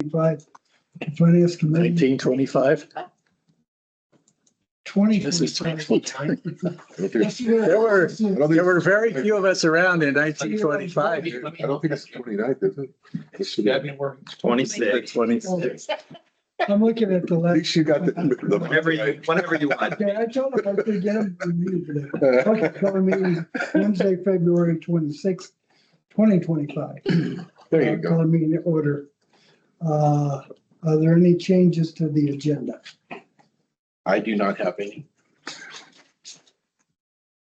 2025. Finance Committee. 1925. 20. This is 20. Yes, There were I don't there think, were very few of us around in 1925. I don't think it's 29th, is it? It should be. 26. 26. I'm looking at the At last. least you got the. Whenever you want. Okay, I told him I could get him reviewed today. Okay, call meeting Wednesday, February 26th, 2025. There you go. Call meeting to order. Are there any changes to the agenda? I do not have any.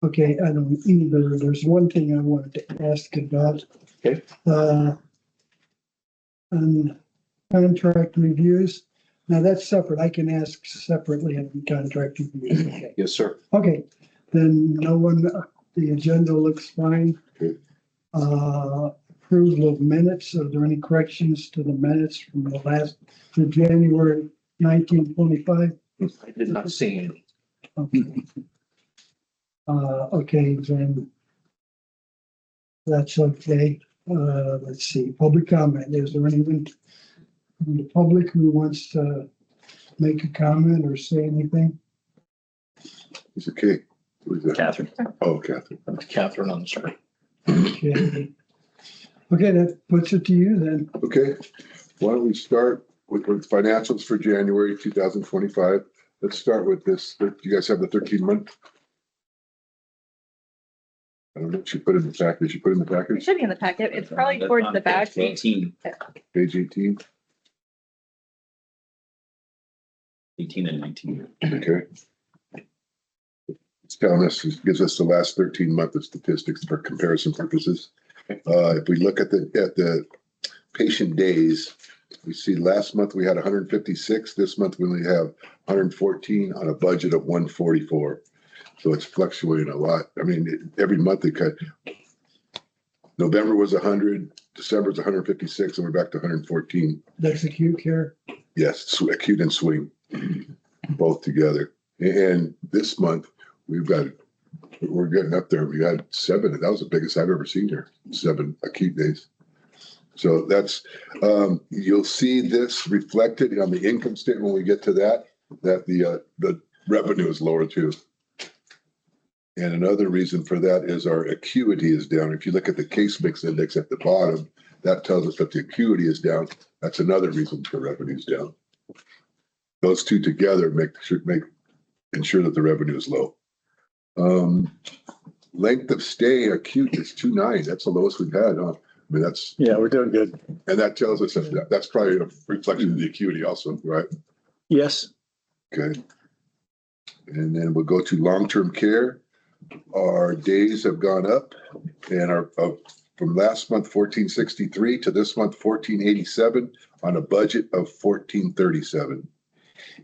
Okay, I don't either. There's one thing I wanted to ask about. Okay. On contract reviews. Now that's separate. I can ask separately on contract reviews. Okay. Yes, sir. Okay, then no one, the agenda looks fine. Good. Approval of minutes. Are there any corrections to the minutes from the January 1925? I did not see any. Okay. Okay, then that's okay. Let's see, public comment. Is there anyone from the public who wants to make a comment or say anything? It's okay. Who's that? Catherine. Oh, Catherine. Catherine on the screen. Okay. Okay, that puts it to you then. Okay, why don't we start with financials for January 2025? Let's start with this. Do you guys have the 13-month? I don't know if you put it in the package. You put it in the It package? should be in the packet. It's probably towards the back. 18. Page 18. 18 and 19. Okay. It's telling us, it gives us the last 13 months of statistics for comparison purposes. If we look at the patient days, we see last month we had 156. This month we only have 114 on a budget of 144. So it's fluctuating a lot. I mean, every month they cut. November was 100, December was 156, and we're back to 114. That's acute care. Yes, acute and swing, both together. And this month we're getting up there. We had 7. That was the biggest I've ever seen here. 7 acute days. So that's, you'll see this reflected on the income statement when we get to that the revenue is lower too. And another reason for that is our acuity is down. If you look at the case mix index at the bottom, that tells us that the acuity is down. That's another reason for revenues down. Those two together ensure that the revenue is low. Length of stay acute is 2.9. That's the lowest we've had, huh? I mean, Yeah, we're doing good. and that tells us that's probably a reflection of the acuity also, right? Yes. Okay. And then we'll go to long-term care. Our days have gone up and are from last month 1463 to this month 1487 on a budget of 1437.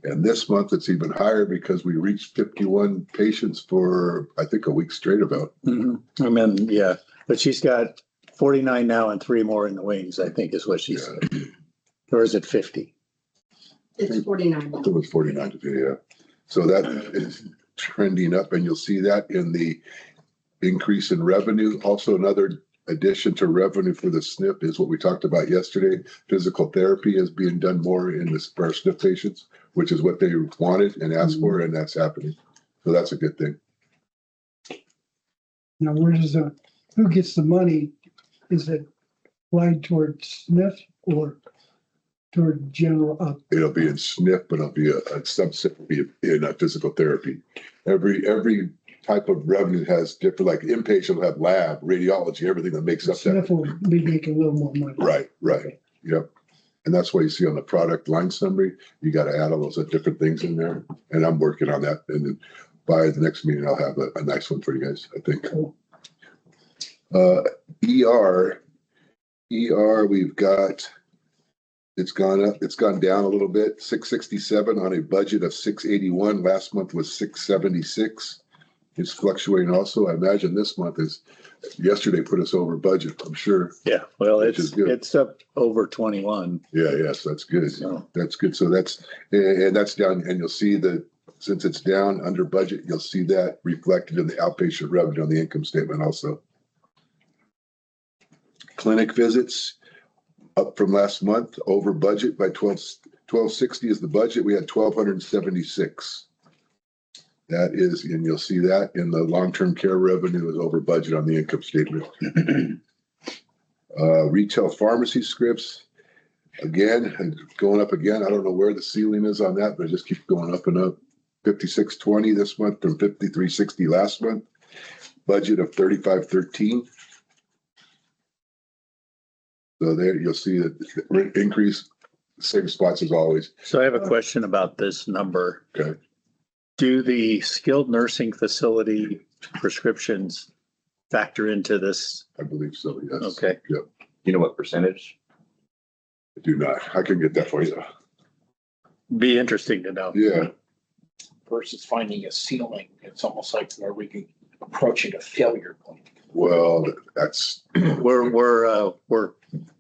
And this month it's even higher because we reached 51 patients for I think a week straight about. Mm-hmm. I mean, yeah, but she's got 49 now and 3 more in the wings, I think is what she said. Or is it 50? It's 49. I think it was 49 today, yeah. So that is trending up, and you'll see that in the increase in revenue. Also, another addition to revenue for the SNP is what we talked about yesterday. Physical therapy is being done more for our SNP patients, which is what they wanted and asked for, and that's happening. So that's a good thing. Now, who gets the money? Is it applied toward SNF or toward general? It'll be in SNP, but it'll be a subset will be in physical therapy. Every type of revenue has different, like inpatient will have lab, radiology, everything that makes up SNF that. will be making a little more money. Right. Yep. And that's why you see on the product line summary, you got to add all those different things in there. And I'm working on that. And then by the next meeting, I'll have a nice one for you guys, I think. Cool. ER, we've got, it's gone up, it's gone down a little bit, 667 on a budget of 681. Last month was 676. It's fluctuating also. I imagine this month yesterday put us over budget, I'm sure. Yeah, well, Which is good. it's up over 21. Yeah, so that's good. So. That's good. So that's down, and you'll see that since it's down under budget, you'll see that reflected in the outpatient revenue on the income statement also. Clinic visits, up from last month, over budget by 1260 is the budget. We had 1,276. That is, and you'll see that in the long-term care revenue is over budget on the income statement. Retail pharmacy scripts, again, going up again. I don't know where the ceiling is on that, but it just keeps going up and up. 5620 this month from 5360 last month. Budget of 3513. So there you'll see that increase, same spots as always. So I have a question about this number. Okay. Do the skilled nursing facility prescriptions factor into this? I believe so, yes. Okay. Yep. You know what percentage? I do not. I can get that for you. Be interesting to know. Yeah. Versus finding a ceiling, it's almost like where we can approaching a failure point. Well, that's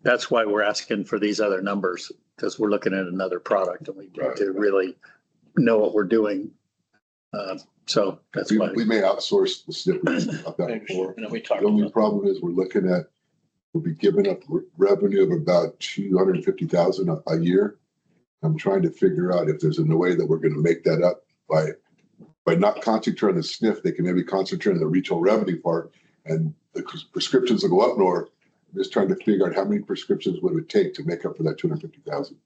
That's why we're asking for these other numbers, because we're looking at another product and we need to really know what we're doing. So that's why. we may outsource the SNP about that before. And then we talked The only about, problem is we're looking at, we'll be giving up revenue of about 250,000 a year. I'm trying to figure out if there's a way that we're going to make that up by not concentrating on the SNF. They can maybe concentrate on the retail revenue part, and the prescriptions will go up north. I'm just trying to figure out how many prescriptions would it take to make up for that 250,000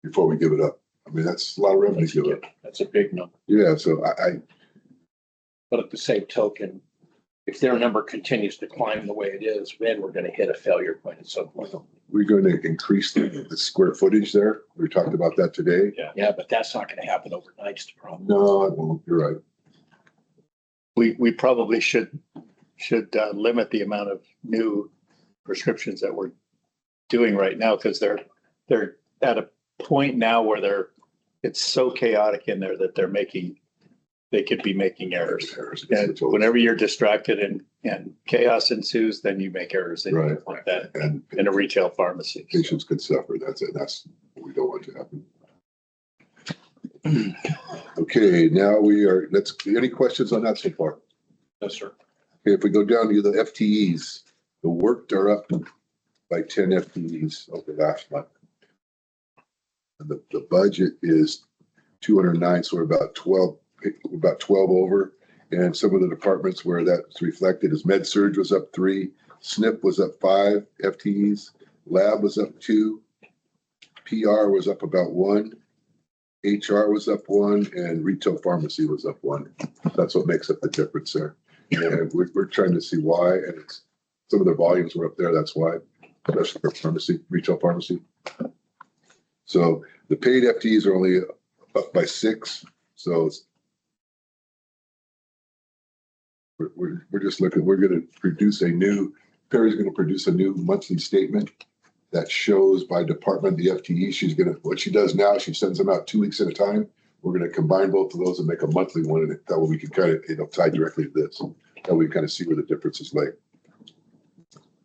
before we give it up. I mean, that's a lot of revenue to give up. that's a big number. Yeah, so But at the same token, if their number continues to climb the way it is, then we're going to hit a failure point at some point. we're going to increase the square footage there. We talked about that today. Yeah, but that's not going to happen overnight, is the problem. No, it won't. You're right. We probably should limit the amount of new prescriptions that we're doing right now, because they're at a point now where it's so chaotic in there that they could be making errors. And whenever you're distracted and chaos ensues, then you make errors and Right. like that And in a retail pharmacy. patients could suffer. That's it. That's what we don't want to happen. Okay, now any questions on that so far? Yes, sir. Okay, if we go down to the FTEs, the worked are up by 10 FTEs over last month. And the budget is 209, so we're about 12 over. And some of the departments where that's reflected is Med Surg was up 3, SNP was up 5 FTEs, Lab was up 2, PR was up about 1, HR was up 1, and Retail Pharmacy was up 1. That's what makes up the difference there. And we're trying to see why, and some of the volumes were up there, that's why, especially for pharmacy, Retail Pharmacy. So the paid FTEs are only up by 6, so we're just looking, we're going to produce Perry's going to produce a new monthly statement that shows by department the FTE. What she does now, she sends them out 2 weeks at a time. We're going to combine both of those and make a monthly one, and that way we can kind of, tie directly to this. That way we kind of see where the difference is like.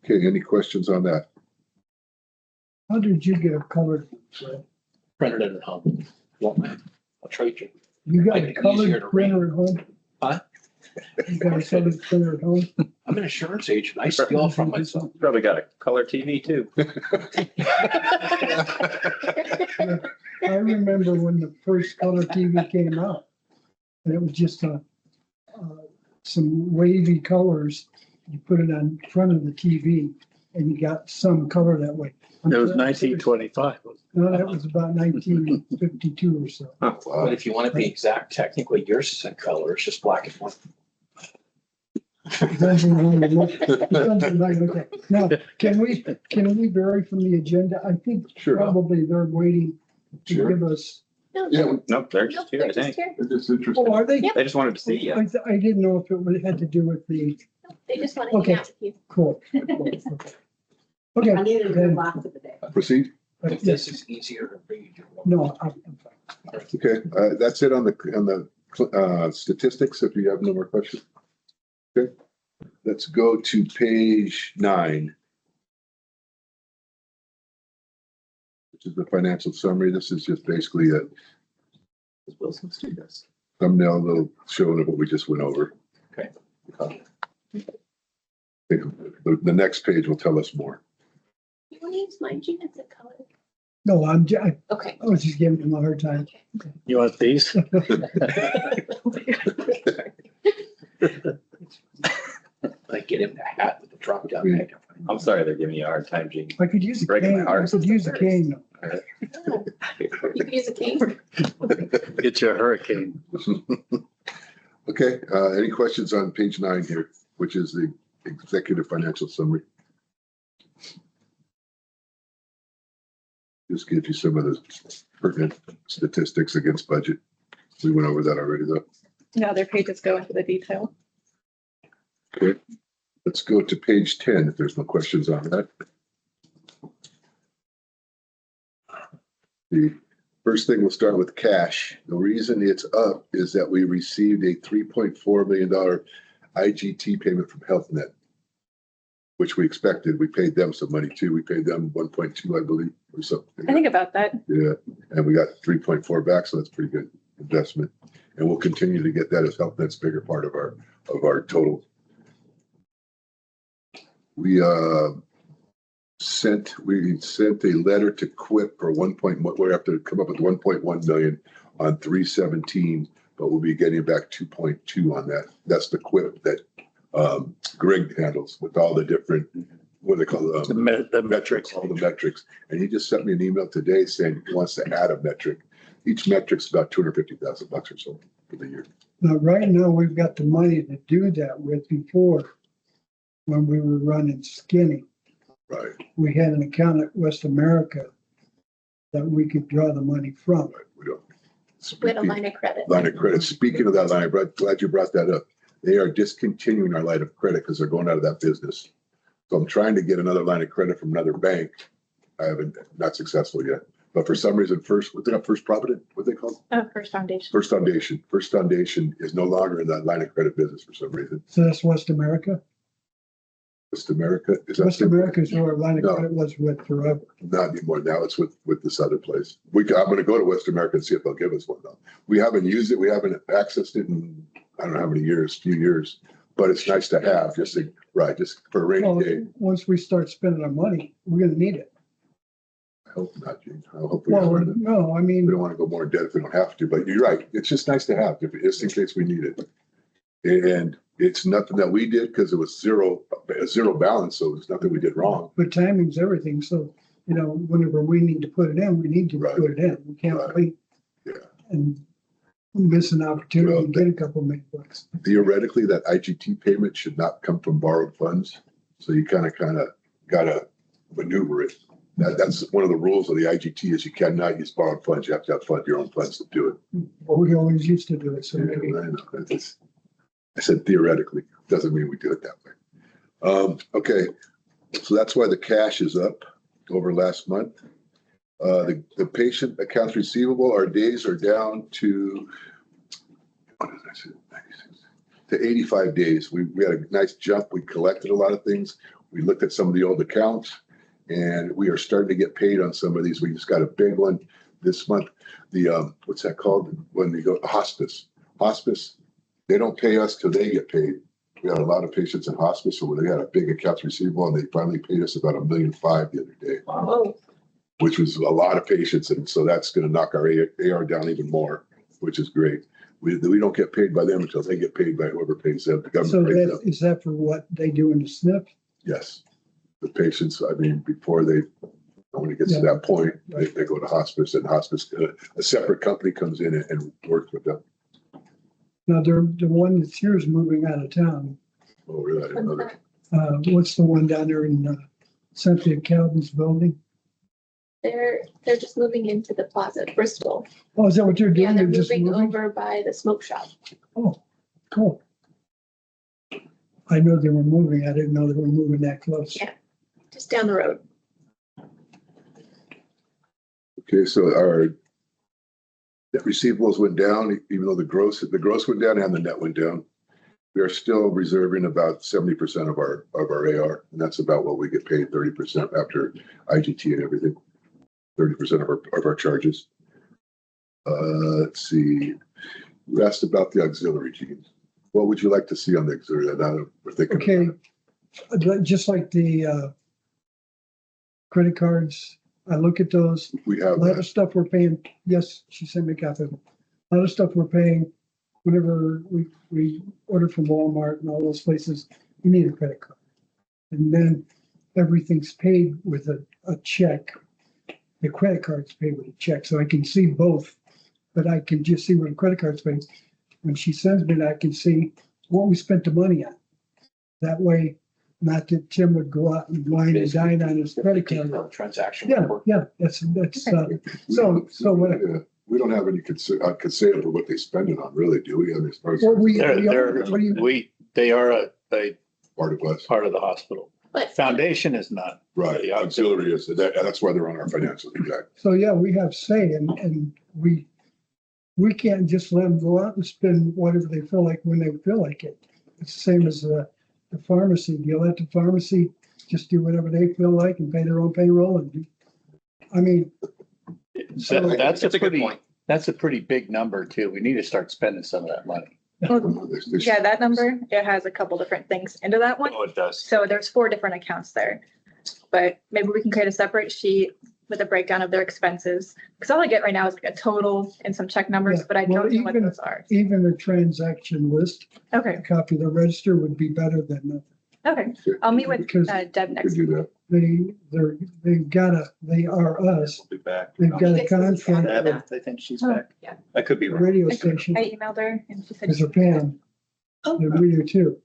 Okay, any questions on that? How did you get a colored? Printed it at home. I'll trade you. You got Make a it easier colored to read. printer at home? Huh? You got a colored printer at home? I'm an insurance agent. I steal from myself. Probably got a color TV too. I remember when the first color TV came out, and it was just some wavy colors. You put it on front of the TV, and you got some color that way. It was 1925. No, that was about 1952 or so. But if you want to be exact, technically yours is in color. It's just black and white. Depends on how you look. Depends on how you look at it. Now, can we vary from the agenda? I think Sure. probably they're waiting to Sure. give us. Yeah, Nope, they're just here, I think. it's just interesting. Oh, are they? They just wanted to see you. I didn't know if it had to do with the, They just want to Okay. hang out with you. cool. Okay. I needed a then- good laugh of the day. Proceed. If this is easier to read. No, I'm fine. Okay, that's it on the statistics, if you have no more questions. Okay, let's go to page 9, which is the financial summary. This is just basically a thumbnail, little showing of what we just went over. Okay. The next page will tell us more. You want to use my Gene? It's a color. No, Okay. I was just giving him a hard time. You want these? Like get him a hat with a drop down We- magnifying. I'm sorry they're giving you a hard time, Gene. I could use a Breaking my cane. I heart. could use a cane. Oh, you can use a cane. Get you a hurricane. Okay, any questions on page 9 here, which is the executive financial summary? Just gives you some of the pertinent statistics against budget. We went over that already though. No, other pages go into the detail. Okay, let's go to page 10 if there's no questions on that. The first thing, we'll start with cash. The reason it's up is that we received a $3.4 million IGT payment from Health Net, which we expected. We paid them some money too. We paid them 1.2, I believe, or something. I think about that. Yeah, and we got 3.4 back, so that's pretty good investment. And we'll continue to get that as Health Net's bigger part of our total. We sent a letter to Quip for 1.1. We have to come up with 1.1 million on 317, but we'll be getting back 2.2 on that. That's the Quip that Greg handles with all the different, what they call The metrics, all the metrics. And he just sent me an email today saying he wants to add a metric. Each metric's about $250,000 or so for the year. Now, right now, we've got the money to do that with before, when we were running skinny. Right. We had an account at West America that we could draw the money from. Right. We don't. We had a line of credit. Line of credit. Speaking of that line, I'm glad you brought that up. They are discontinuing our line of credit because they're going out of that business. So I'm trying to get another line of credit from another bank. I haven't, not successful yet. But for some reason, First Provident, what they call it? First Foundation. First Foundation. First Foundation is no longer in that line of credit business for some reason. So that's West America. West America is that West America is where our line of No. credit was with forever. not anymore. Now it's with this other place. I'm going to go to West America and see if they'll give us one though. We haven't used it. We haven't accessed it in I don't know how many years, few years. But it's nice to have just for a rainy Well, day. once we start spending our money, we're gonna need it. I hope not, Gene. I hope we Well, don't. no, I We mean, don't want to go more in debt if we don't have to. But you're right. It's just nice to have just in case we need it. And it's nothing that we did because it was a zero balance, so it's nothing we did wrong. but timing's everything. So, whenever we need to put it in, we need to Right. put it in. We can't Right. wait. Yeah. And miss an opportunity Well, to get a couple million bucks. Theoretically, that IGT payment should not come from borrowed funds. So you kind of gotta maneuver it. That's one of the rules of the IGT is you cannot use borrowed funds. You have to have your own funds to do it. But we always used to do it. So Yeah, maybe, I know. I said theoretically, doesn't mean we do it that way. Okay, so that's why the cash is up over last month. The patient accounts receivable, our days are down to, what did I say, 96, to 85 days. We had a nice jump. We collected a lot of things. We looked at some of the old accounts and we are starting to get paid on some of these. We just got a big one this month. The, what's that called? When they go to hospice, they don't pay us till they get paid. We had a lot of patients in hospice, so they had a big accounts receivable, and they finally paid us about $1.5 million the other day, Whoa. which was a lot of patients, and so that's going to knock our AR down even more, which is great. We don't get paid by them until they get paid by whoever pays them. The so government pays them. is that for what they do in the SNP? Yes, the patients. I mean, before when it gets to that point, they go to hospice, and hospice, a separate company comes in and works with them. Now, the one that's here is moving out of town. Over that, another. What's the one down there in Cynthia Calvin's building? They're just moving into the plaza at Bristol. Oh, is that what they're Yeah, doing? they're They're just moving moving? over by the smoke shop. Oh, cool. I know they were moving. I didn't know they were moving that close. Yeah. Just down the road. Okay, so our net receivables went down, even though the gross went down and the net went down. We are still reserving about 70% of our AR, and that's about what we get paid, 30% after IGT and everything. 30% of our charges. Let's see. You asked about the auxiliary teams. What would you like to see on the auxiliary? We're thinking. Okay, just like the credit cards, I look at those, We a have lot of that. stuff we're paying, yes, she sent me a copy of them. A lot of stuff we're paying whenever we order from Walmart and all those places, you need a credit card. And then everything's paid with a check. The credit card's paid with a check, so I can see both, but I can just see what a credit card's paid. When she sends me that, I can see what we spent the money on. That way, not that Tim would go out and wine and dine on his credit card. Detailed transaction. Yeah, report. yeah, that's, so what, Yeah, we don't have any consider for what they spend it on, really, do we? I mean, as far as what we, They are a part of us, part of the hospital. But Foundation is not. right? The Auxiliary is, that's why they're on our financial, exactly. so yeah, we have say and we can't just let them go out and spend whatever they feel like when they feel like it. It's the same as the pharmacy. Do you let the pharmacy just do whatever they feel like and pay their own payroll and do? I mean, So that's That's a a good pretty, point. that's a pretty big number too. We need to start spending some of that money. Yeah, that number, it has a couple different things into that one. Oh, it does. So there's 4 different accounts there. But maybe we can create a separate sheet with a breakdown of their expenses. Because all I get right now is like a total and some check numbers, Yeah, but I well, don't know what even- those are. even a transaction list, Okay, a copy of the register would be better than nothing. okay. I'll meet with Because Deb Could next do week. that. they are us. We'll be back. They've got a contract Deb, with I think she's Oh, back. yeah. I could be the wrong. radio station, I emailed her and she said. because they're paying, and we do too.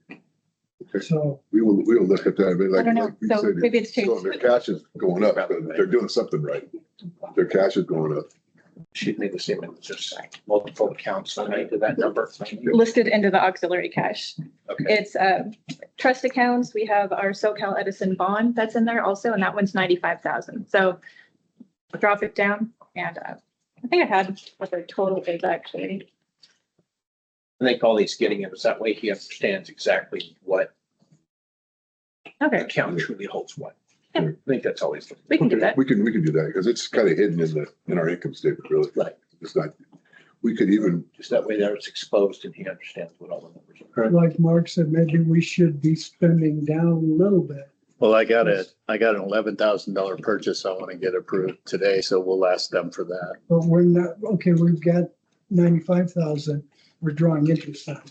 So, We'll look at that. I mean, I like, don't know. like you So said, maybe it's so changed. their cash is going up, but they're doing something right. Their cash is going up. She'd need to see if it's just multiple accounts linked to that number. Listed into the auxiliary cash. Okay. It's trust accounts. We have our SoCal Edison bond that's in there also, and that one's 95,000. So I'll drop it down and I think I had what their total is actually. I think all he's getting is that way he understands exactly what Okay, account truly holds what. Yeah. I think that's always. we can do Okay, that. We can do that because it's kind of hidden in our income statement, really. Right. It's not, we could even, Just that way there it's exposed and he understands what all the numbers are. like Mark said, maybe we should be spending down a little bit. Well, I got an $11,000 purchase I want to get approved today, so we'll ask them for that. But we're not, okay, we've got 95,000, we're drawing interest on.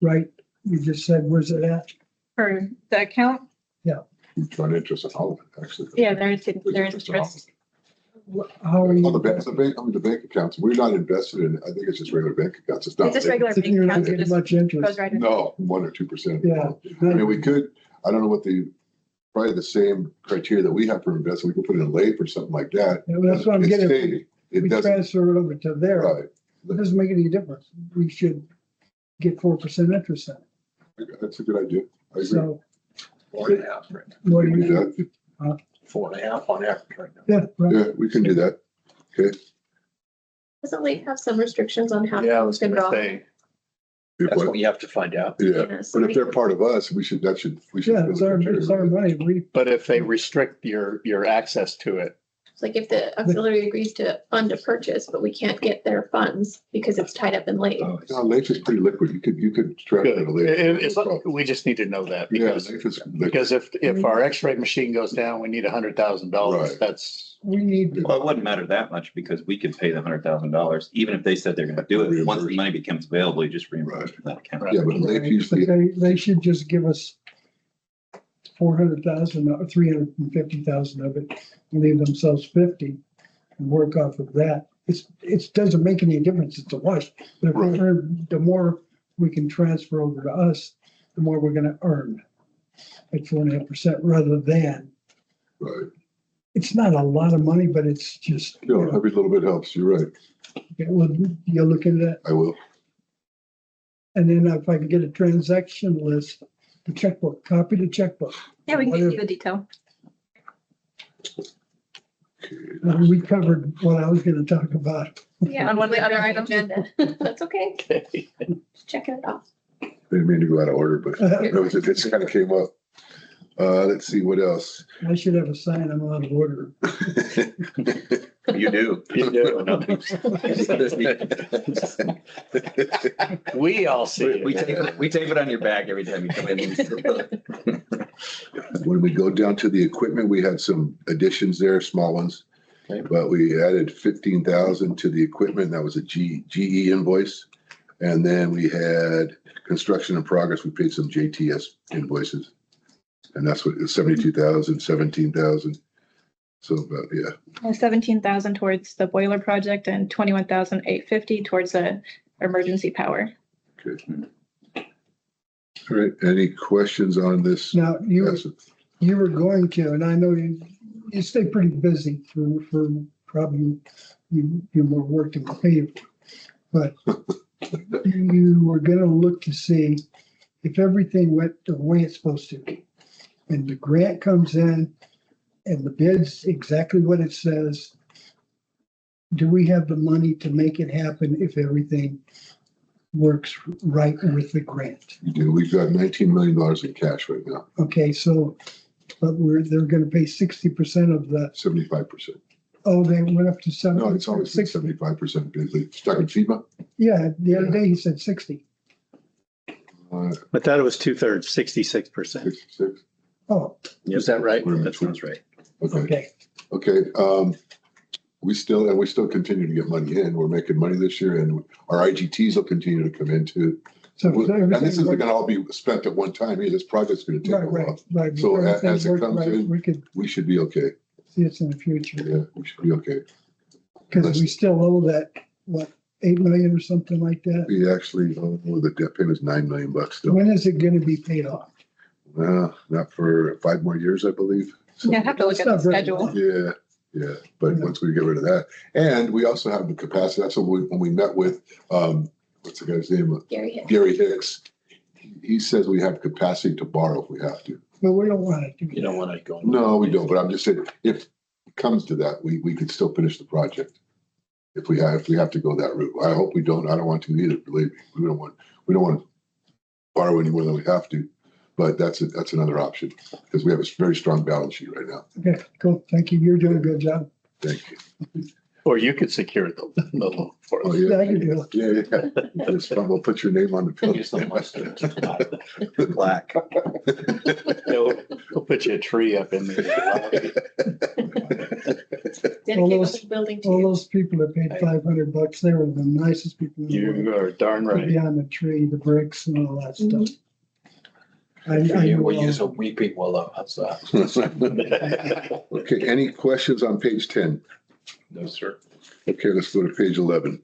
Right? You just said, where's it at? For the account, we're trying to interest on all of it, actually. yeah, there's interest. How are you? On the bank accounts, we're not invested in, I think it's just regular bank accounts. It's not. It's just regular bank You're not accounts. It getting just much goes interest. right in. No, 1 or 2%. Yeah. I mean, we could, I don't know what probably the same criteria that we have for investing. We could put it in LAIF or something like that. Yeah, that's what I'm It's getting. stated. It We doesn't, transfer it over to there. right. It doesn't make any difference. We should get 4% interest on it. That's a good idea. I agree. So, 4.5 right now. what We do can do you? that. 4.5 on average right now. Yeah, right. Yeah, we can do that. doesn't LAIF have some restrictions on how Yeah, I people was can gonna draw? say, If That's what- what you have to find out. Yeah, Yeah, so but if we- they're part of us, we should. Yeah, it's our money. We, but if they restrict your access to it, It's like if the auxiliary agrees to fund a purchase, but we can't get their funds because it's tied up in LAIF. No, LAIF is pretty liquid. You could transfer good. to LAIF. We just need to know that Yeah, because, LAIF is liquid. because if our x-ray machine goes down, we need $100,000. Right. That's, we need to. Well, it wouldn't matter that much because we could pay the $100,000, even if they said they're gonna do it. Once the money becomes available, you just reimburse from that account. Right. Yeah, but LAIF usually, They should just give us 400,000 or 350,000 of it, and leave themselves 50 and work off of that. It doesn't make any difference. It's a wash. But if we Right. earn, the more we can transfer over to us, the more we're gonna earn at 4.5% rather than, right. it's not a lot of money, but it's just, No, every little bit helps. You're right. okay, well, you'll look into that. I will. And then if I can get a transaction list, the checkbook, copy the checkbook. Yeah, we can give you the detail. We covered what I was gonna talk about. Yeah, on one of the other items. Agenda. That's okay. okay. Just checking it off. Didn't mean to go out of order, but it just kind of came up. Let's see what else. I should have a sign, I'm out of order. You do. You do. We all see We it. tape it on your back every time you come in. When we go down to the equipment, we had some additions there, small ones. Okay. But we added 15,000 to the equipment. That was a GE invoice. And then we had construction in progress. We paid some JTS invoices. And that's what, 72,000, 17,000. So about, yeah. 17,000 towards the boiler project and 21,850 towards the emergency power. Okay. All right. Any questions on this? Now, you asset? were going to, and I know you stay pretty busy for probably you more work than we pay you for. But you were gonna look to see if everything went the way it's supposed to. And the grant comes in and the bid's exactly what it says. Do we have the money to make it happen if everything works right with the grant? We do. We've got $19 million in cash right now, Okay, so, but they're gonna pay 60% of the, 75%. oh, they went up to 70. No, it's always 60. 75% busy. Stuck in FEMA? Yeah, the other day he said 60. I thought it was 2/3, 66%. 66. Oh, Is that right? That sounds right. Okay. okay. Okay. We still continue to get money in. We're making money this year, and our IGTs will continue to come in too. So And this isn't everything going to all be spent at one time. Either. This project's going to take a right, while. right. So If as it everything comes worked right, in- we could We should be okay. see it in the future. Yeah, we should be okay. Because we still owe that, what, 8 million or something like that? We actually, the debt payment is $9 million still. When is it gonna be paid off? Not for 5 more years, I believe. So, Yeah, I have to look at the That's not very schedule. long. yeah. But Yeah. once we get rid of that, and we also have the capacity. That's when we met with, what's the guy's name? Gary Hicks. Gary Hicks. He says we have capacity to borrow if we have to. But we don't want to do You don't that. want to go. No, we don't. But I'm just saying, if it comes to that, we could still finish the project. If we have to go that route. I hope we don't. I don't want to either. Believe me, we don't want to borrow any more than we have to. But that's another option because we have a very strong balance sheet right now. Okay, cool. Thank you. You're doing a good job. Thank you. Or you could secure the loan for Oh, us. yeah. I can do it. Yeah. Just we'll put your name on the bill. Use the mustard. Black. We'll put you a tree up in there. Dedicate those- the building to All you. those people that paid $500, they were the nicest people in the world. You are darn To be right. on the tree, the bricks and all that stuff. I We'll know use a all- weeping willow. How's that? Okay, any questions on page 10? No, sir. Okay, let's go to page 11.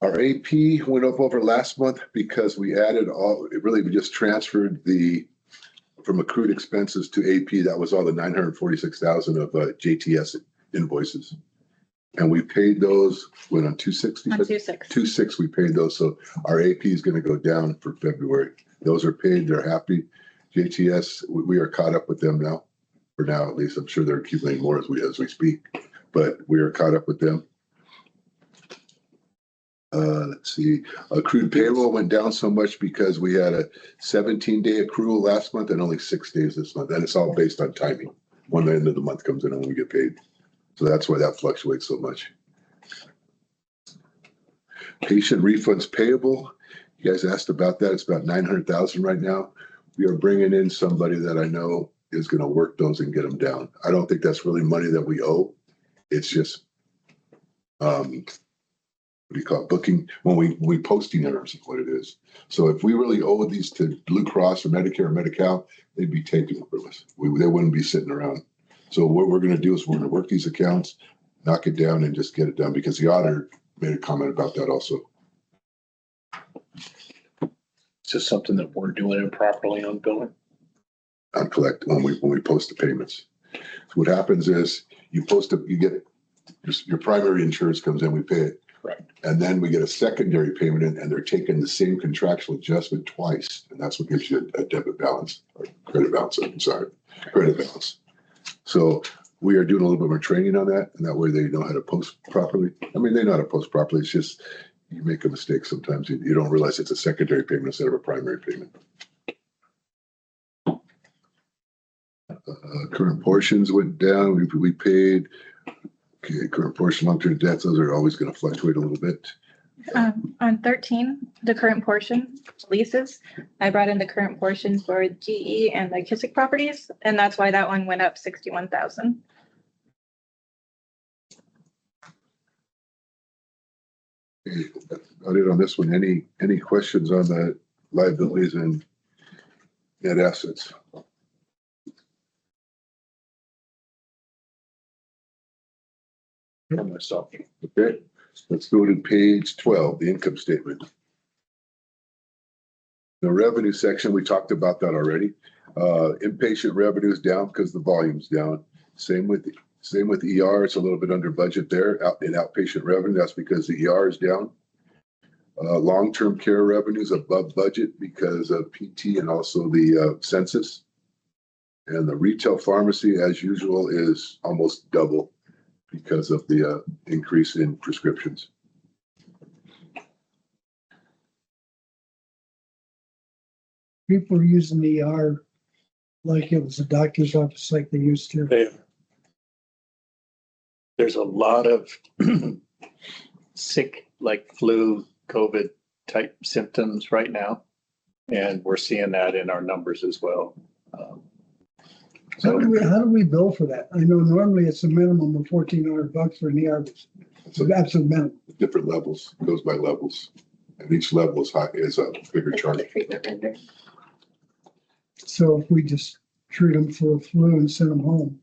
Our AP went up over last month because we we just transferred from accrued expenses to AP. That was all the 946,000 of JTS invoices. And we paid those, went on 260? On 2/6. 2/6, we paid those. So our AP is going to go down for February. Those are paid. They're happy. JTS, we are caught up with them now. For now, at least. I'm sure they're accumulating more as we speak. But we are caught up with them. Let's see. Accrued payroll went down so much because we had a 17-day accrual last month and only 6 days this month. And it's all based on timing. When the end of the month comes in and we get paid. So that's why that fluctuates so much. Patient refunds payable. You guys asked about that. It's about 900,000 right now. We are bringing in somebody that I know is going to work those and get them down. I don't think that's really money that we owe. It's just, what do you call it? Booking when we posting errors is what it is. So if we really owe these to Blue Cross or Medicare or Medi-Cal, they'd be taking it from us. They wouldn't be sitting around. So what we're going to do is we're going to work these accounts, knock it down and just get it done because the auditor made a comment about that also. Is this something that we're doing improperly on billing? On collect when we post the payments. So what happens is you get your primary insurance comes in, we pay it. Right. And then we get a secondary payment in and they're taking the same contractual adjustment twice. And that's what gives you a debit balance or credit balance. I'm sorry, credit balance. So we are doing a little bit more training on that. And that way they know how to post properly. I mean, they know how to post properly. It's just, you make a mistake sometimes. You don't realize it's a secondary payment instead of a primary payment. Current portions went down. We paid. Okay, current portion long-term debts, those are always going to fluctuate a little bit. On 13, the current portion leases, I brought in the current portion for GE and the Kissick properties, and that's why that one went up 61,000. Okay, that's about it on this one. Any questions on the liabilities and net assets? For myself. Okay, let's go to page 12, the income statement. The revenue section, we talked about that already. Inpatient revenue is down because the volume's down. Same with ER, it's a little bit under budget there. In outpatient revenue, that's because the ER is down. Long-term care revenue is above budget because of PT and also the census. And the retail pharmacy, as usual, is almost double because of the increase in prescriptions. People are using the ER like it was a doctor's office like they used to. There's a lot of sick, like flu, COVID type symptoms right now. And we're seeing that in our numbers as well. How do we bill for that? I know normally it's a minimum of $1,400 for an ER. It's an absolute minimum. Different levels, it goes by levels. And each level is high, is a bigger That's charge. what the treatment vendor. So if we just treat them for a flu and send them home.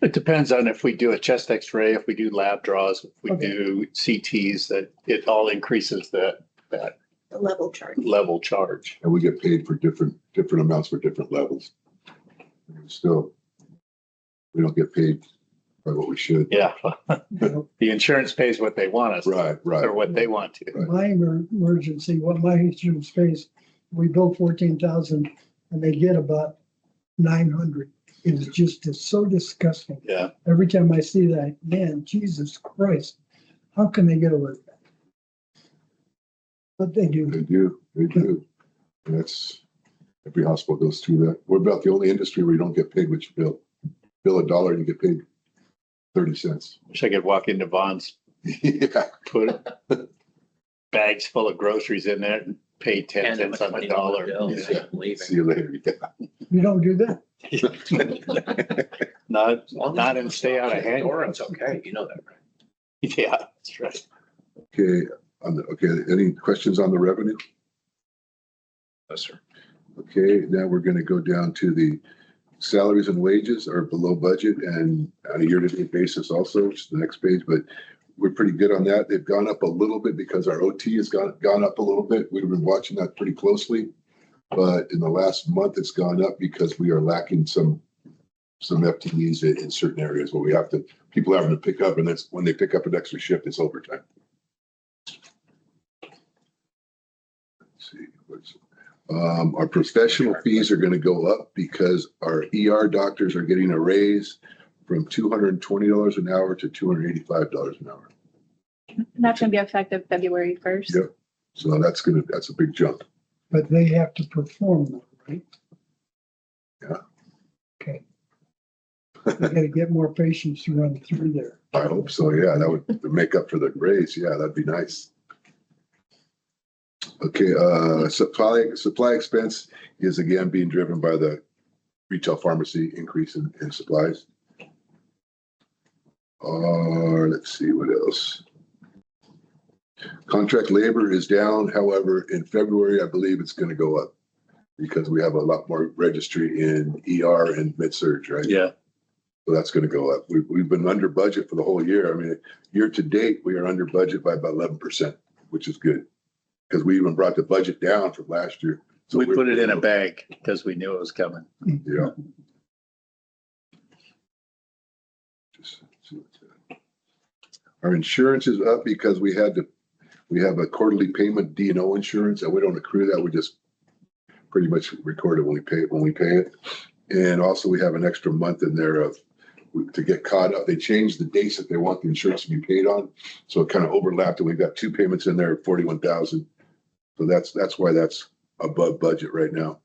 It depends on if we do a chest x-ray, if we do lab draws, if we Okay. do CTs, that it all increases that The level chart. level charge. And we get paid for different amounts for different levels. Still, we don't get paid by what we should. Yeah. You know, The insurance pays what they want us to, Right, or right. what they want to. my emergency, what my insurance pays, we bill 14,000 and they get about 900. It's so disgusting. Yeah. Every time I see that, man, Jesus Christ, how can they get away with that? But they do. They do. And that's, every hospital goes through that. We're about the only industry where you don't get paid what you bill. Bill $1 and you get paid 30 cents. Wish I could walk into Vaughn's, Yeah. put bags full of groceries in there and pay 10 And cents on the $20 dollar. bill, Yeah. so I'm See leaving. you later. Yeah. You don't do that. Not, As long as not you and stay out of hand. It's okay, you know that, right? Yeah, that's right. Okay. Any questions on the revenue? Yes, sir. Okay, now we're going to go down to the salaries and wages are below budget and on a year-to-date basis also, which is the next page, but we're pretty good on that. They've gone up a little bit because our OT has gone up a little bit. We've been watching that pretty closely. But in the last month, it's gone up because we are lacking some FTEs in certain areas where people having to pick up, and that's when they pick up an extra shift, it's overtime. Let's see. Our professional fees are going to go up because our ER doctors are getting a raise from $220 an hour to $285 an hour. And that's going to be effective February 1st. Yep. So that's a big jump. But they have to perform more, right? Yeah. Okay. We gotta get more patients to run through there. I hope so. Yeah, that would make up for the raise. Yeah, that'd be nice. Okay, supply expense is again being driven by the retail pharmacy increase in supplies. Let's see what else. Contract labor is down. However, in February, I believe it's going to go up because we have a lot more registry in ER and med-surg, right? Yeah. So that's going to go up. We've been under budget for the whole year. I mean, year to date, we are under budget by about 11%, which is good. Because we even brought the budget down from last year. So We put it in a bag because we knew it was coming. Yeah. Just see what's that. Our insurance is up because we have a quarterly payment D&O insurance and we don't accrue that. We just pretty much record it when we pay it. And also we have an extra month in there to get caught up. They changed the dates that they want the insurance to be paid on. So it kind of overlapped and we've got two payments in there, 41,000. So that's why that's above budget right now.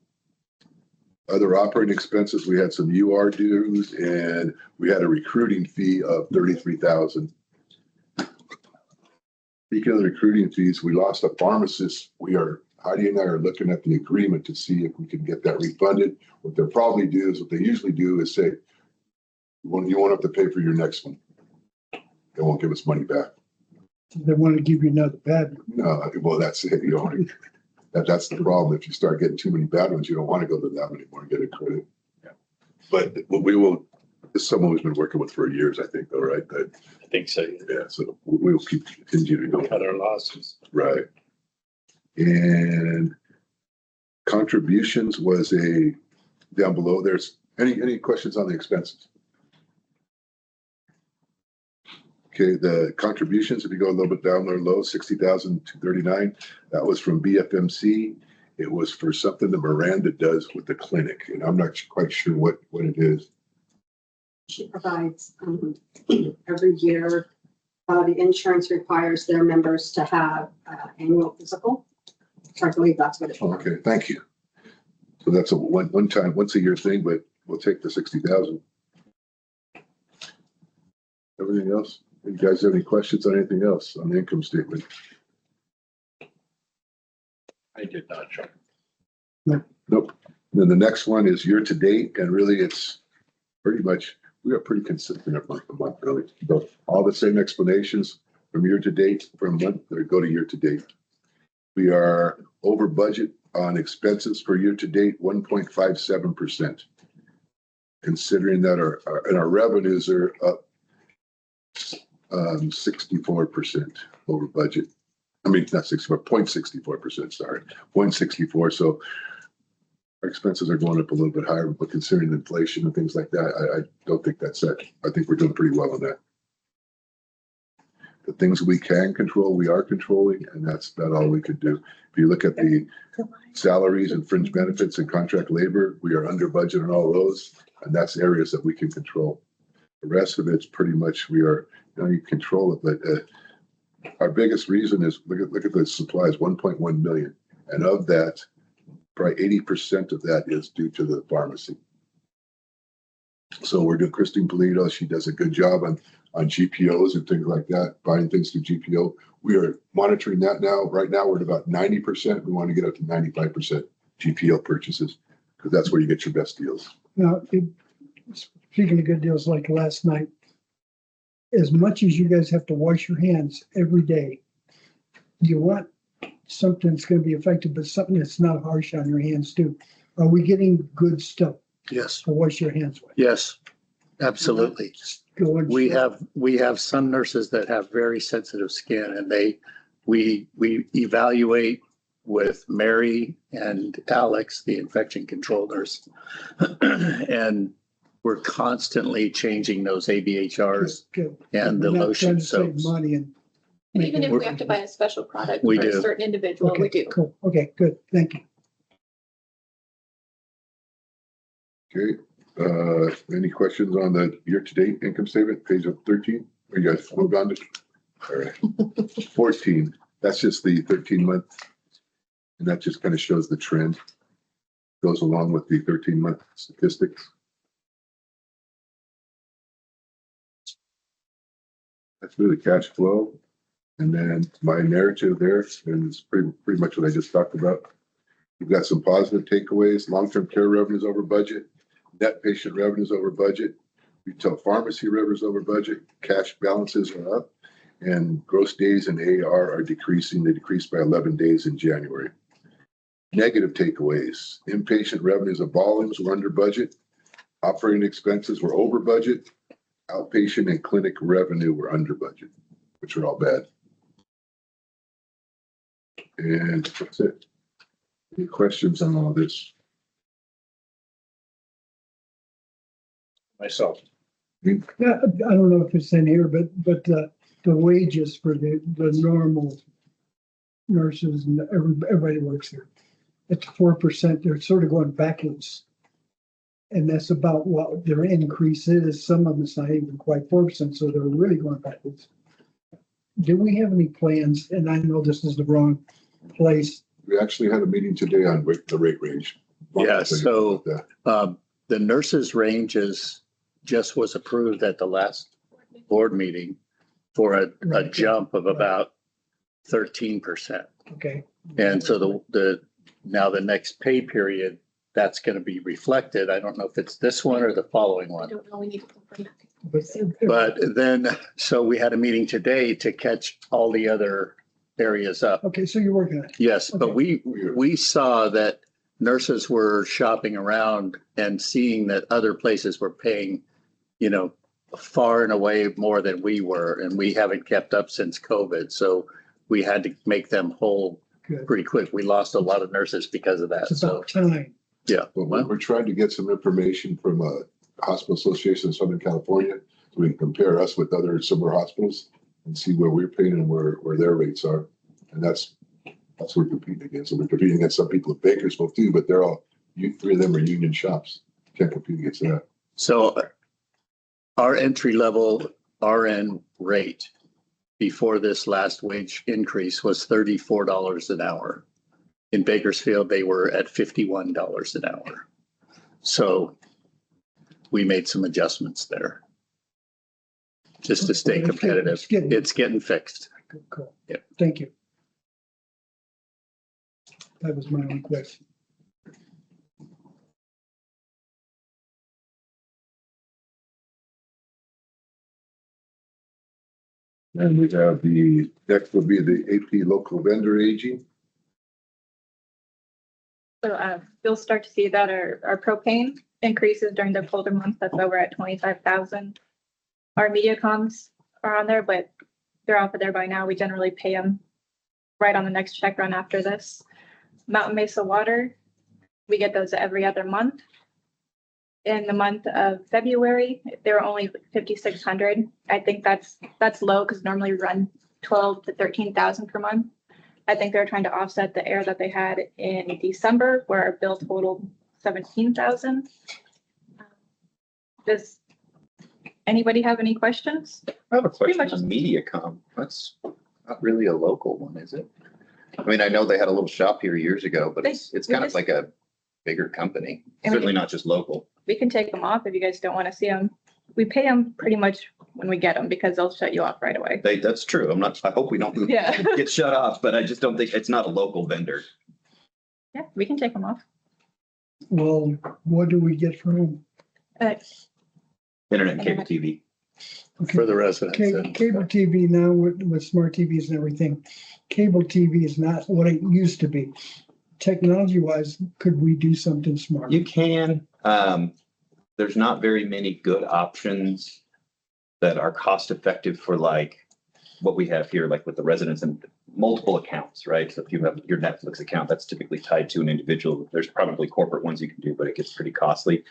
Other operating expenses, we had some UR dues and we had a recruiting fee of 33,000. Speaking of the recruiting fees, we lost a pharmacist. Heidi and I are looking at the agreement to see if we can get that refunded. What they'll probably do is, what they usually do is say, you won't have to pay for your next one. They won't give us money back. They want to give you another bad one. No, well, that's it. You know, that's the problem. If you start getting too many bad ones, you don't want to go to that anymore and get a credit. Yeah. But we will, this is someone who's been working with for years, I think, though, right? I think so. Yeah, so we will continue to go. Cut our losses. Right. And contributions was down below. There's any questions on the expenses? Okay, the contributions, if you go a little bit down there low, 60,239, that was from BFMC. It was for something that Miranda does with the clinic, and I'm not quite sure what it is. She provides every year, the insurance requires their members to have annual physical. So I believe that's what it is. Okay, thank you. So that's a one time, once a year thing, but we'll take the 60,000. Everything else? You guys have any questions on anything else on the income statement? I did not, John. Nope. Then the next one is year to date, and really it's pretty much, we are pretty consistent at month to month, really. But all the same explanations from year to date, from month, or go to year to date. We are over budget on expenses for year to date, 1.57%. Considering that our revenues are up 64% over budget. I mean, not 64, 0.64%, sorry, 0.64. So our expenses are going up a little bit higher, but considering inflation and things like that, I don't think that's it. I think we're doing pretty well on that. The things we can control, we are controlling, and that's about all we could do. If you look at the salaries and fringe benefits and contract labor, we are under budget on all those, and that's areas that we can control. The rest of it's pretty much you control it, but our biggest reason is look at the supplies, 1.1 million, and of that, probably 80% of that is due to the pharmacy. So we're doing Christine Polito. She does a good job on GPOs and things like that, buying things through GPO. We are monitoring that now. Right now, we're at about 90%. We want to get up to 95% GPO purchases because that's where you get your best deals. Now, speaking of good deals like last night, as much as you guys have to wash your hands every day, you want something that's going to be effective, but something that's not harsh on your hands too. Are we getting good stuff Yes, to wash your hands with? yes, absolutely. We have some nurses that have very sensitive skin, and we evaluate with Mary and Alex, the infection control nurse, and we're constantly changing those ABHRs Good. and the We're not lotion trying to save soaps. money and Even if we have to buy a special product We for do. a certain individual, we do. Cool. Okay, good. Thank you. Okay. Any questions on the year-to-date income statement, page 13? Or you guys moved on to? All right. 14. That's just the 13-month, and that just kind of shows the trend. Goes along with the 13-month statistics. That's really cash flow. And then my narrative there is pretty much what I just talked about. We've got some positive takeaways. Long-term care revenues over budget. Net patient revenues over budget. Retail pharmacy revenues over budget. Cash balances are up. And gross days in AR are decreasing. They decreased by 11 days in January. Negative takeaways. Inpatient revenues and volumes were under budget. Operating expenses were over budget. Outpatient and clinic revenue were under budget, which are all bad. And that's it. Any questions on all this? Myself. Yeah, I don't know if it's in here, but the wages for the normal nurses and everybody works here. It's 4%. They're sort of going backwards. And that's about what their increase is. Some of them is not even quite 4%, so they're really going backwards. Do we have any plans? And I know this is the wrong place. We actually had a meeting today on the rate range. Yeah, so the nurses' ranges just was approved at the last board meeting for a jump of about 13%. Okay. And so now the next pay period, that's going to be reflected. I don't know if it's this one or the following I one. don't know, we need to confirm that. But then, so we had a meeting today to catch all the other areas up. Okay, so you're working on it. Yes, but Okay. we saw that nurses were shopping around and seeing that other places were paying, you know, far and away more than we were, and we haven't kept up since COVID. So we had to make them whole Good. pretty quick. We lost a lot of nurses because of that. It's So, about time. yeah. But we're trying to get some information from a hospital association in Southern California, so we can compare us with other similar hospitals and see where we're paying and where their rates are. And that's what we're competing against. So we're competing against some people at Bakersfield too, but they're all, three of them are union shops. Can't compete against that. So our entry level RN rate before this last wage increase was $34 an hour. In Bakersfield, they were at $51 an hour. So we made some adjustments there just to stay competitive. It's getting fixed. Cool. Yep. Thank you. That was my only question. And we have next will be the AP local vendor aging. So you'll start to see that our propane increases during the colder months. That's why we're at 25,000. Our MediaComs are on there, but they're off of there by now. We generally pay them right on the next check run after this. Mountain Mesa Water, we get those every other month. In the month of February, they were only 5,600. I think that's low because normally we run 12 to 13,000 per month. I think they're trying to offset the error that they had in December, where our bill totaled 17,000. Does anybody have any questions? I have a question much- on MediaCom. That's not really a local one, is it? I mean, I know they had a little shop here years ago, but it's we kind of just- like a bigger company. I mean- Certainly not just local. We can take them off if you guys don't want to see them. We pay them pretty much when we get them because they'll shut you off right away. That's true. I hope we don't Yeah. get shut off, but I just don't think it's not a local vendor. Yeah, we can take them off. Well, what do we get from them? Internet and cable TV. For the residents. Cable TV now with smart TVs and everything, cable TV is not what it used to be. Technology wise, could we do something smart? You can. There's not very many good options that are cost effective for like what we have here, like with the residents and multiple accounts, right? So if you have your Netflix account, that's typically tied to an individual. There's probably corporate ones you can do, but it gets pretty costly.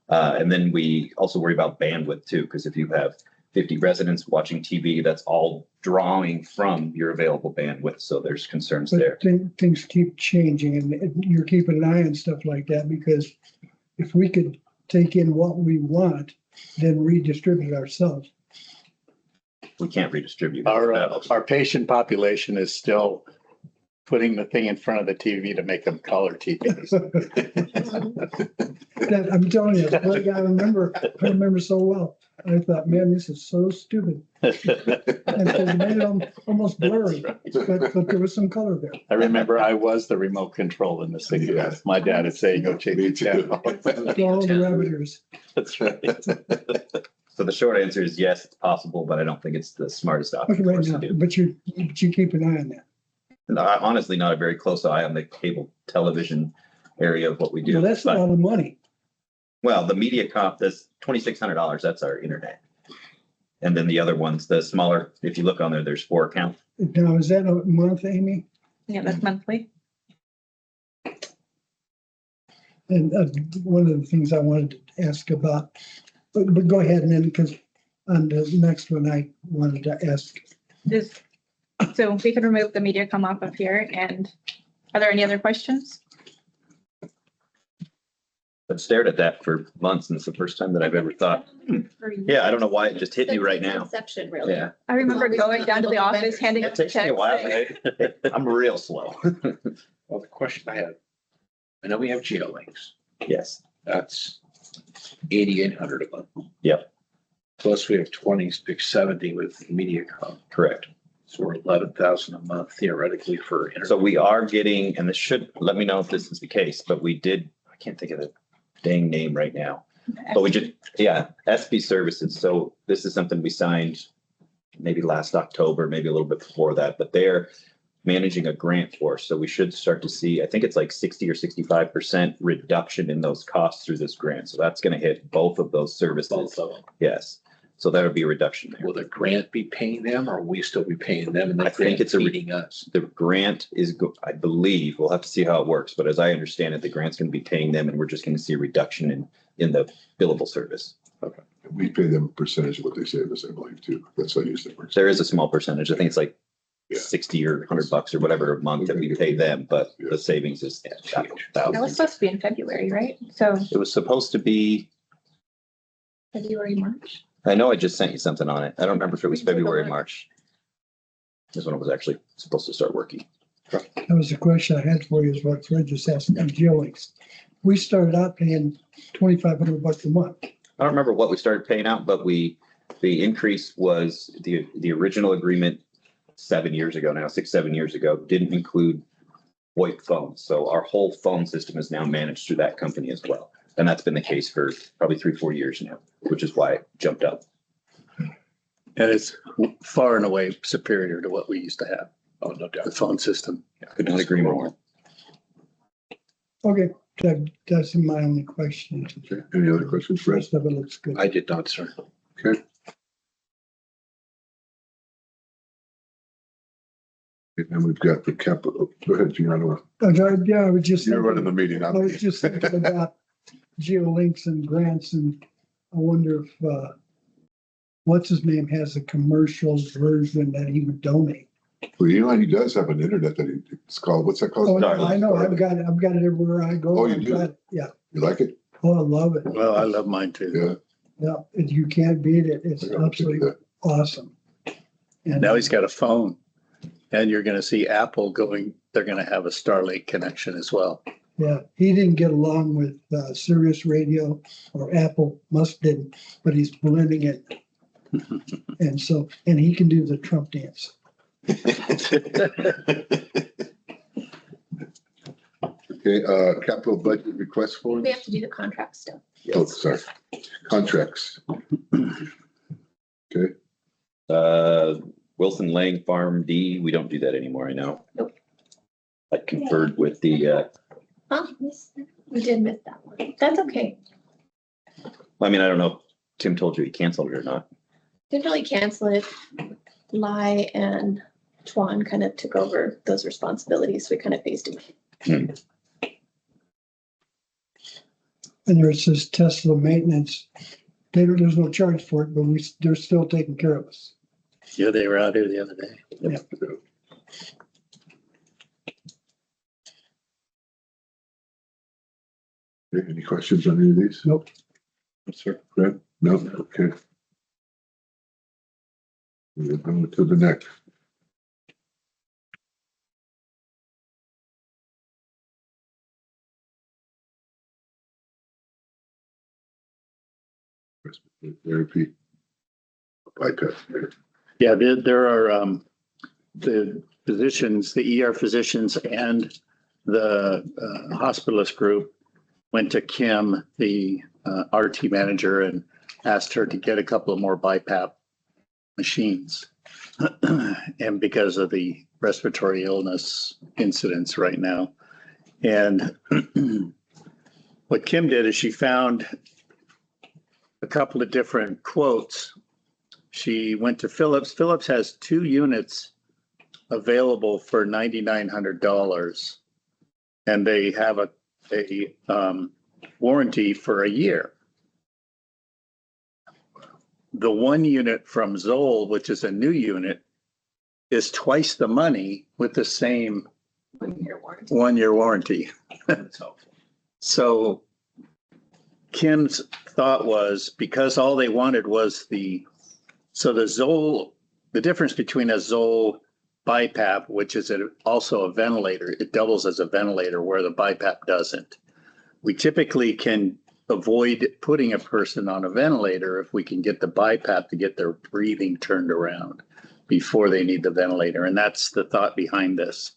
And then we also worry about bandwidth too, because if you have 50 residents watching TV, that's all drawing from your available bandwidth. So there's concerns there. But things keep changing and you're keeping an eye on stuff like that, because if we could take in what we want, then redistribute it ourselves. We can't redistribute. Our patient population is still putting the thing in front of the TV to make them color TVs. That, I'm telling you, like, I remember so well. I thought, man, this is so stupid. And it made it almost blurry, but there was some color there. I remember I was the remote control in the city. Yeah. My dad would say, go change Me the channel. All the rabbit ears. That's right. So the short answer is yes, it's possible, but I don't think it's the smartest option Okay, for right us now, to do. but you keep an eye on that. And honestly, not a very close eye on the cable television area of what we do. Well, that's a But- lot of money. Well, the MediaCom, that's $2,600. That's our internet. And then the other ones, the smaller, if you look on there, there's 4 accounts. Now, is that a month, Amy? Yeah, that's monthly. And one of the things I wanted to ask about, but go ahead and then, because on the next one, I wanted to ask. So we can remove the MediaCom off of here. And are there any other questions? I've stared at that for months, and it's the first time that I've ever thought, yeah, I don't know why it just hit me right now. Conception, really. Yeah, I remember going down to the office, handing it out the takes me a checks. while. saying, I'm real slow. Well, the question I had, I know we have GeoLinks. Yes, That's 8,800 a month. Yep. Plus we have 2670 with MediaCom. correct. So we're 11,000 a month theoretically for. So we are getting, and this should, let me know if this is the case, but we did, I can't think of the dang name right now. But we just, yeah, SB services. So this is something we signed maybe last October, maybe a little bit before that, but they're managing a grant for us. So we should start to see, I think it's like 60 or 65% reduction in those costs through this grant. So that's going to hit both of those services. Both of them. Yes. So that'll be a reduction there. Will the grant be paying them or will we still be paying them and I the think grant it's a feeding us? The grant is, I believe, we'll have to see how it works, but as I understand it, the grant's going to be paying them and we're just going to see a reduction in the billable service. We pay them a percentage of what they save us, I believe, too. That's how I use it. There is a small percentage. I think it's like Yeah. 60 or $100 or whatever a month that we pay them, but Yeah. the savings is That was thousands. supposed to be in February, right? So It was supposed to be, February, March. I know I just sent you something on it. I don't remember if it was We can take a February or look. March. This one was actually supposed to start working. That was the question I had for you, is what Fred just asked on GeoLinks. We started out paying $2,500 a month. I don't remember what we started paying out, but the increase was the original agreement 7 years ago now, 7 years ago, didn't include VoIP phones. So our whole phone system is now managed through that company as well. And that's been the case for probably 3-4 years now, which is why it jumped up. And it's far and away superior to what we used to have, Oh, no doubt. the phone system. Could not agree more. Okay, that's my only question. Okay. Any other questions, The Fred? rest of it looks good. I did not, sir. Okay. And we've got the capital. Go ahead, Gianna. Yeah, I was just. You're running the meeting. I was just thinking about GeoLinks and grants, and I wonder if, what's his name has a commercial version that he would donate. Well, you know, he does have an internet that it's called, what's that Oh, called? no, I know, I've got it everywhere I go. Oh, you I've do? got it. Yeah, You like it? oh, I love it. Well, I love mine too. Yeah. Yeah, you can't beat it. It's I gotta look into absolutely that. awesome. And Now he's got a phone and you're going to see Apple they're going to have a Starlink connection as well. yeah, he didn't get along with Sirius Radio or Apple, Musk didn't, but he's blending it. And so, and he can do the Trump dance. Okay, capital budget request forms? We have to do the contract still. Oh, sorry. Contracts. Okay, Wilson Lang Farm D, we don't do that anymore, I know. Nope. I conferred with the, Oh, we did miss that one. That's okay. I mean, I don't know if Tim told you he canceled it or not. Didn't really cancel it. Lai and Tuan kind of took over those responsibilities. We kind of phased it. And there it says Tesla maintenance. There's no charge for it, but they're still taking care of us. Yeah, they were out here the other day. Yeah. Okay, any questions on any of these? Nope. Sir, Fred? No, okay. We'll go to the next. Therapy. Bypass. Yeah, there are the physicians, the ER physicians and the hospitalist group went to Kim, the RT manager, and asked her to get a couple of more BiPAP machines. And because of the respiratory illness incidents right now. And what Kim did is she found a couple of different quotes. She went to Philips. Philips has 2 units available for $9,900, and they have a warranty for a year. The 1 unit from Zoll, which is a new unit, is twice the money with the same 1-year warranty. 1-year warranty. That's helpful. So Kim's thought was, because all they wanted was the Zoll, the difference between a Zoll BiPAP, which is also a ventilator, it doubles as a ventilator where the BiPAP doesn't. We typically can avoid putting a person on a ventilator if we can get the BiPAP to get their breathing turned around. before they need the ventilator. And that's the thought behind this.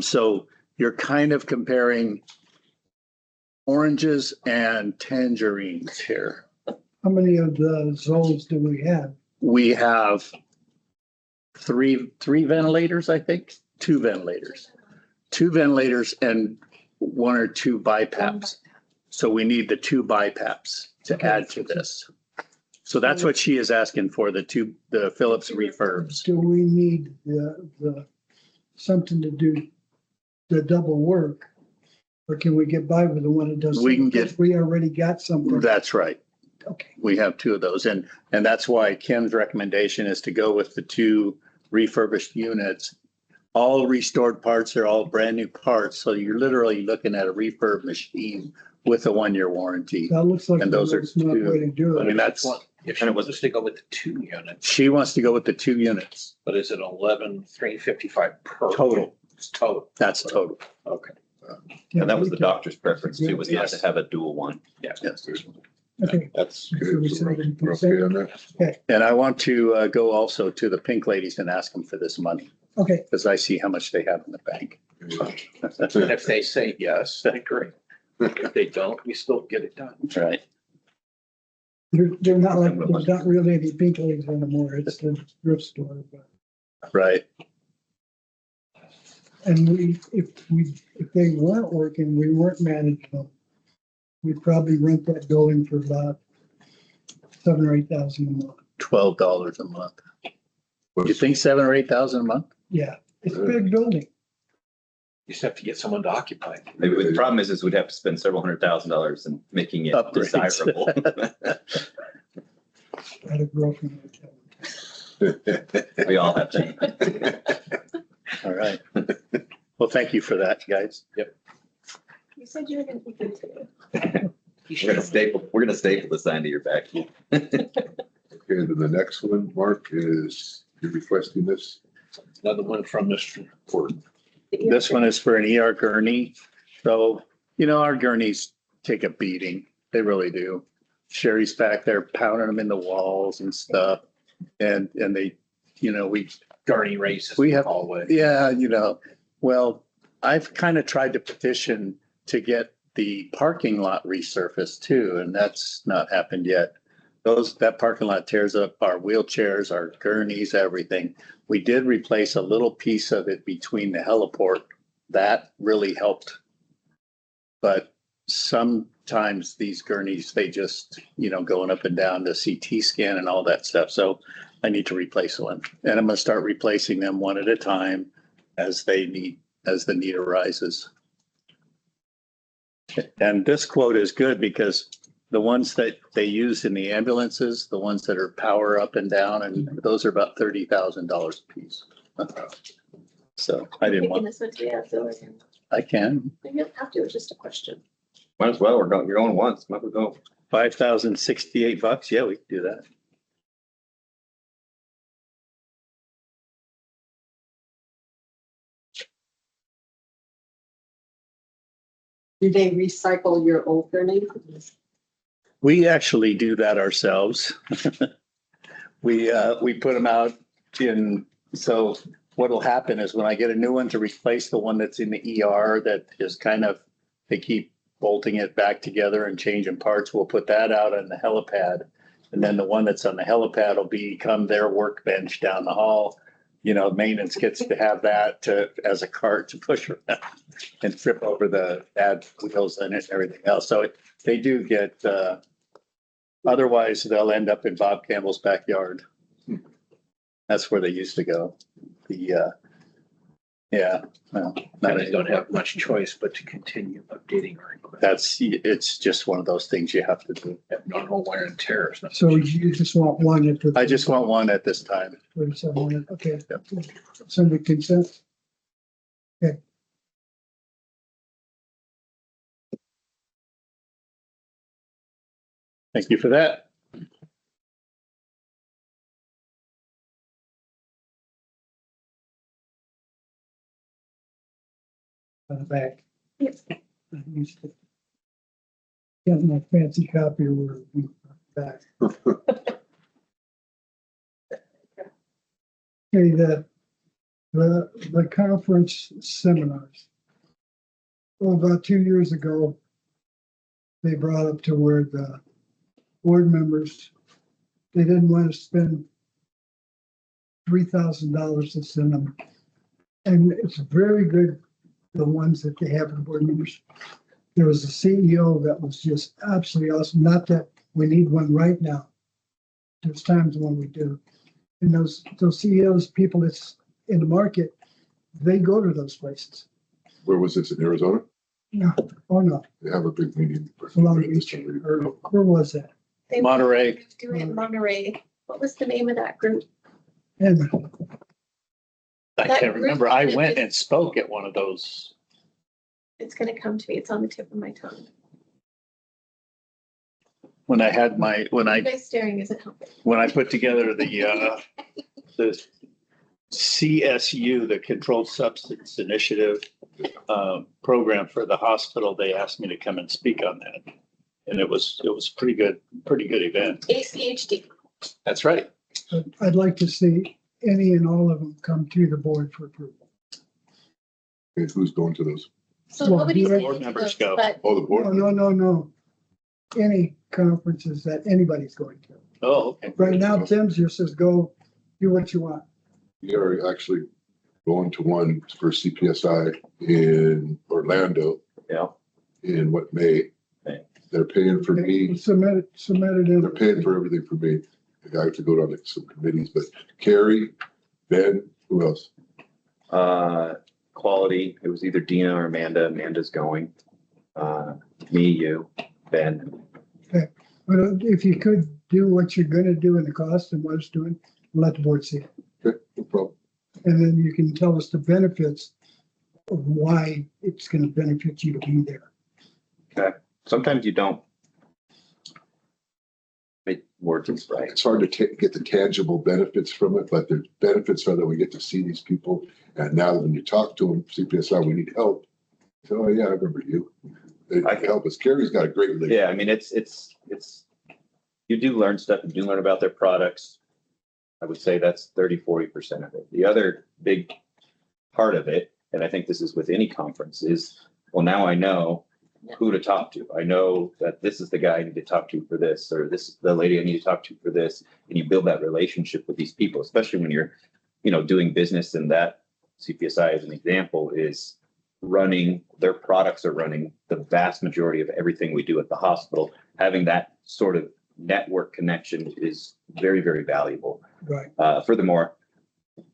So you're kind of comparing oranges and tangerines here. How many of the zones do we have? We have three ventilators, I think, two ventilators and one or two BiPAPs. So we need the two BiPAPs to add to this. So that's what she is asking for, the Philips refurbs. Do we need the something to do the double work? Or can we get by with the one that does? We can because get- We already got something. That's right. Okay. We have two of those. And that's why Kim's recommendation is to go with the two refurbished units. All restored parts are all brand new parts. So you're literally looking at a refurb machine with a 1-year warranty. That looks like And the those are most smart way to do I it. mean, that's, If she wants us to go with the 2 units, she wants to go with the 2 units. but is it 11,355 per? Total. It's total. That's total. Okay. Yeah, And that was we the can- doctor's preference too, was not to Yes. have a dual one. Yes. Okay. That's So we Okay, so said it- we're okay on that? And I want to go also to the Pink Ladies and ask them for this money Okay, because I see how much they have in the bank. And if they say yes, then great. If they don't, we still get it done. Right. they're not like, there's not really any pink ladies anymore. It's the thrift store. But Right. And if they weren't working, we weren't managing them, we'd probably rent that building for about $7,000 or $8,000 a month. $12 a month. You What's- think 7,000 or 8,000 a month? Yeah, it's a big building. You just have to get someone to occupy it. Maybe the problem is we'd have to spend several $100,000 in making it Upgrades. desirable. I had a girlfriend like that. We all have to. All right. Well, thank you for that, guys. You said you were gonna be good today. We're gonna staple the sign to your back. Okay, then the next one, Mark, is you're requesting this? Another one from Mr. Ford. This one is for an ER gurney. So, our gurneys take a beating. They really do. Sherry's back there pounding them in the walls and stuff. And they, we Gurney races. We have- Hallway. Yeah, well, I've kind of tried to petition to get the parking lot resurfaced too, and that's not happened yet. That parking lot tears up our wheelchairs, our gurneys, everything. We did replace a little piece of it between the heliport. That really helped. But sometimes these gurneys, they just, going up and down the CT scan and all that stuff. So I need to replace one, and I'm going to start replacing them one at a time as the need arises. And this quote is good because the ones that they use in the ambulances, the ones that are power up and down, and those are about $30,000 a piece. So I didn't Taking want, this one to the outdoor. I can, You don't have to, it's just a question. Might as well, you're going once, might as well go. $5,068. Yeah, we can do that. Do they recycle your old gurney? We actually do that ourselves. We put them out so what'll happen is when I get a new one to replace the one that's in the ER that is they keep bolting it back together and changing parts, we'll put that out on the helipad. And then the one that's on the helipad will become their workbench down the hall. Maintenance gets to have that as a cart to push around and trip over the bad wheels in it and everything else. So they do get, otherwise they'll end up in Bob Campbell's backyard. That's where they used to go. Well, not I don't anymore. have much choice but to continue updating our equipment. It's just one of those things you have to do. Normal wear and tear is not. So you just want one at the. I just want one at this time. 37, okay. Yep. Send the consent. Thank you for that. On the back. Yep. I used to get my fancy copier where we back. Okay, the conference seminars. Well, about 2 years ago, they brought up to where the board members, they didn't want to spend $3,000 to send them. And it's very good, the ones that they have for board members. There was a CEO that was just absolutely awesome. Not that we need one right now. There's times when we do. And those CEOs, people that's in the market, they go to those places. Where was this, in Arizona? No, oh no, They have a big meeting. Long Beach, or where was that? They Monterey. do it in Monterey. What was the name of that group? And I That can't remember. I group went is- and spoke at one of those. It's gonna come to me. It's on the tip of my tongue. When I had my, when You I guys staring isn't helping. put together the CSU, the Controlled Substance Initiative program for the hospital, they asked me to come and speak on that. And it was pretty good event. ACHD. That's right. I'd like to see any and all of them come to the board for approval. Okay, who's going to those? So Well, nobody's. board going to members those, go. But Oh, the board? No. Any conferences that anybody's going to. Oh, okay. Right now, Tim's just says, go do what you want. You're actually going to one for CPSI in Orlando Yeah. in what, May? May. They're paying for me. Submit it in. They're paying for everything for me. I have to go down to some committees, but Carrie, Ben, who else? Quality, it was either Dina or Amanda. Amanda's going. Me, you, Ben. But if you could do what you're gonna do in the cost and what it's doing, let the board see it. Okay, no problem. And then you can tell us the benefits of why it's gonna benefit you to be there. Okay. Sometimes you don't make words right. It's hard to get the tangible benefits from it, but the benefits are that we get to see these people. And now when you talk to them, CPSI, we need help. So, oh, yeah, I remember you. They I can help us. Carrie's got a great relationship. Yeah, I mean, it's, you do learn stuff, you do learn about their products. I would say that's 30-40% of it. The other big part of it, and I think this is with any conference, is, well, now I know who to talk to. I know that this is the guy I need to talk to for this, or this is the lady I need to talk to for this. And you build that relationship with these people, especially when you're, doing business, and that CPSI, as an example, is running, their products are running the vast majority of everything we do at the hospital. Having that sort of network connection is very, very valuable. Right. Furthermore,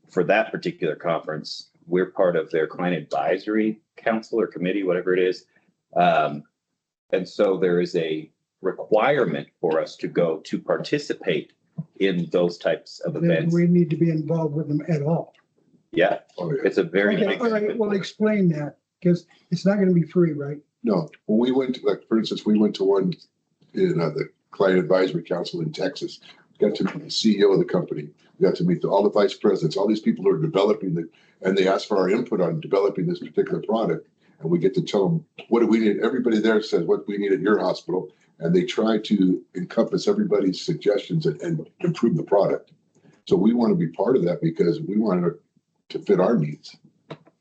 for that particular conference, we're part of their client advisory council or committee, whatever it is. And so there is a requirement for us to go to participate in those types of Then events. we need to be involved with them at all. Yeah, Oh, yeah. it's a very Okay, big. all right, well, explain that, because it's not gonna be free, right? No, when we went to, like, for instance, we went to one in the Client Advisory Council in Texas. Got to meet the CEO of the company. We got to meet all the vice presidents, all these people who are developing and they asked for our input on developing this particular product. And we get to tell them, what do we need? Everybody there says what we need at your hospital. And they try to encompass everybody's suggestions and improve the product. So we want to be part of that because we want it to fit our needs.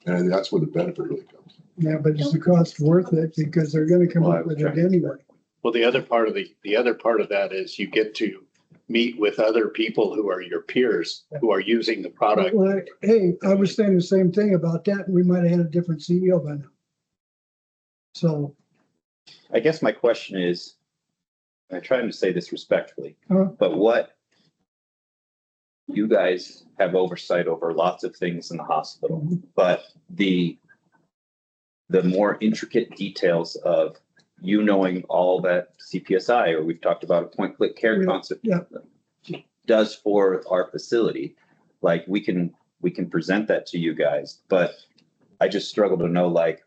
And that's where the benefit really comes. Yeah, but is the cost worth it? Because they're gonna come up with it anyway. Well, the other part of that is you get to meet with other people who are your peers who are using the product. Well, hey, I was saying the same thing about that. We might have had a different CEO by now. So, I guess my question is, I'm trying to say this respectfully, Huh? but what, you guys have oversight over lots of things in the hospital, but the more intricate details of you knowing all that CPSI, or we've talked about a point-click care concept, yeah. does for our facility, like we can present that to you guys, but I just struggle to know, like,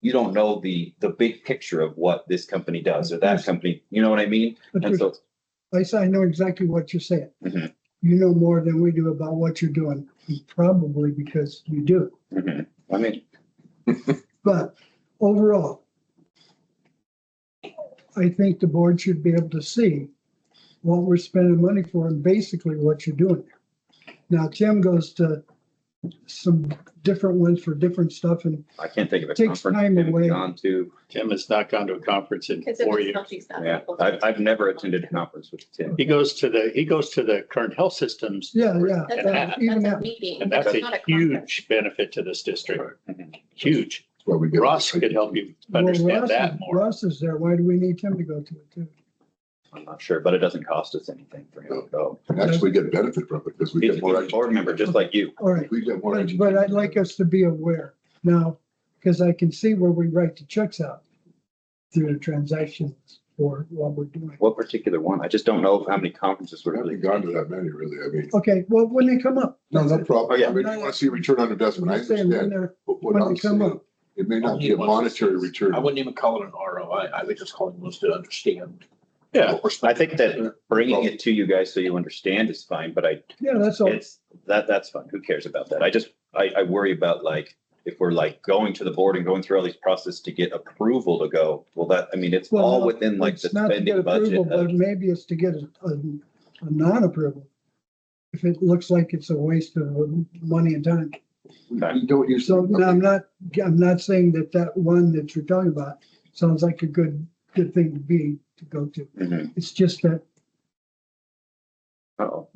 you don't know the big picture of what this company does or that company, you know what I mean? But And so, I know exactly what you're saying. Mhm. You know more than we do about what you're doing, probably because you do. I mean, But overall, I think the board should be able to see what we're spending money for and basically what you're doing. Now Tim goes to some different ones for different stuff and I can't think of a Takes conference time Tim's away. gone to. Tim has not gone to a conference in Because it 4 was years. healthy stuff. Yeah, I've never attended a conference with Tim. He goes to the Kern Health Systems. yeah, yeah. That's And a, that- even that's a that- meeting. And that's It's a not conference. huge benefit to this district. Mhm. Huge. That's why we get. Ross could help you Well, understand Ross that is- more. Ross is there. Why do we need Tim to go to it too? I'm not sure, but it doesn't cost us anything for him to go. And actually get benefit from it because we He's get more. a board member, just like you. All right. We get more. But I'd like us to be aware now, because I can see where we write the checks out through the transactions for what we're doing. What particular one? I just don't know how many conferences We we're really. haven't gone to that many, really. I mean, Okay, well, when they come up. no, no that's it. problem. Oh, yeah. I mean, you want to see return on investment. I I'm just saying when understand. they're, But what when I'm they come saying, up. it may not be a monetary return. I wouldn't even call it an ROI. I would just call it was to understand. Yeah, what we're I spending. think that bringing it to you guys so you understand is fine, but Yeah, that's all. it's, that's fine. Who cares about that? I worry about like, if we're like going to the board and going through all these processes to get approval to go, well, that, I mean, it's Well, all no, within like the it's not to get spending approval, budget. but maybe it's to get a non-approval. If it looks like it's a waste of money and time. We don't use. So no, I'm not saying that one that you're talking about sounds like a good thing to go to. Mhm. It's just that Uh-oh.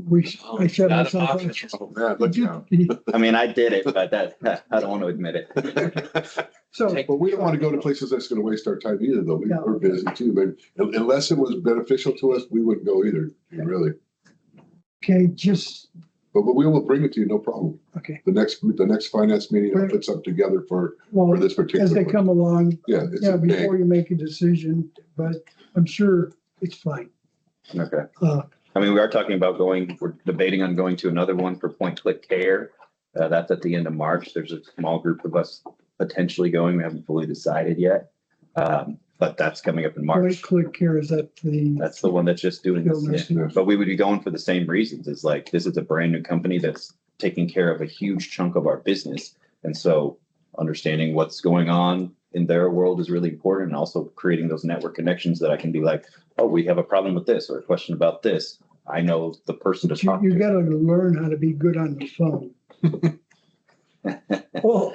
I shut Not an myself out. option. Oh, man, look now. I mean, I did it, but I don't want to admit it. So, But we don't want to go to places that's going to waste our time either, though. No. We're busy too, but unless it was beneficial to us, we wouldn't go either, really. okay, just, But we will bring it to you, no problem. okay, The next finance meeting, I'll put something together for well, this particular. as they one. come along, Yeah, it's yeah, a big, before you make a decision, but I'm sure it's fine. Okay. Uh, I mean, we are talking about we're debating on going to another one for point click care. That's at the end of March. There's a small group of us potentially going. We haven't fully decided yet. But that's coming up in Point March. click here, is that the, That's the one that's just doing Skilled this. nursing. But we would be going for the same reasons. It's like, this is a brand new company that's taking care of a huge chunk of our business. And so understanding what's going on in their world is really important, and also creating those network connections that I can be like, oh, we have a problem with this or a question about this. I know the person to talk you to. gotta learn how to be good on the phone. Well,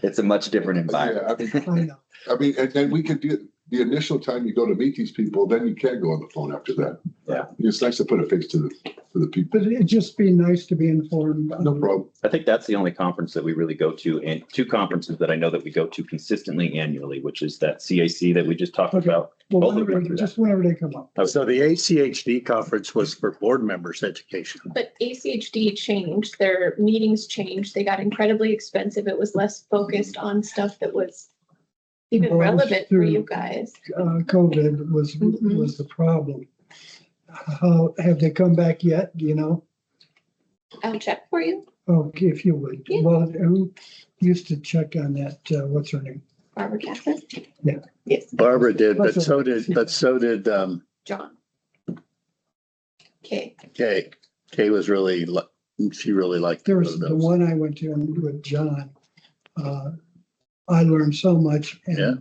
It's a much different environment. yeah, I know. I mean, and then we could do the initial time you go to meet these people, then you can't go on the phone after that. Yeah. It's nice to put a face to the people. But it'd just be nice to be informed. No problem. I think that's the only conference that we really go to, and two conferences that I know that we go to consistently annually, which is that CAC that we just talked Okay. about. Well, Both of whenever, them. just whenever they come up. So the ACHD conference was for board members' education. But ACHD changed, their meetings changed, they got incredibly expensive, it was less focused on stuff that was even Well, it was relevant for through- you guys. COVID was Mhm. the problem. How, have they come back yet? Do you know? I'll check for you, Okay, if you would. Yeah. Well, who used to check on that? What's her name? Barbara Catherine. Yeah. Yes, Barbara did, but That's so did John. Okay, Kay. Kay was really, she really liked There was those. the one I went to with John. I learned so much and Yeah.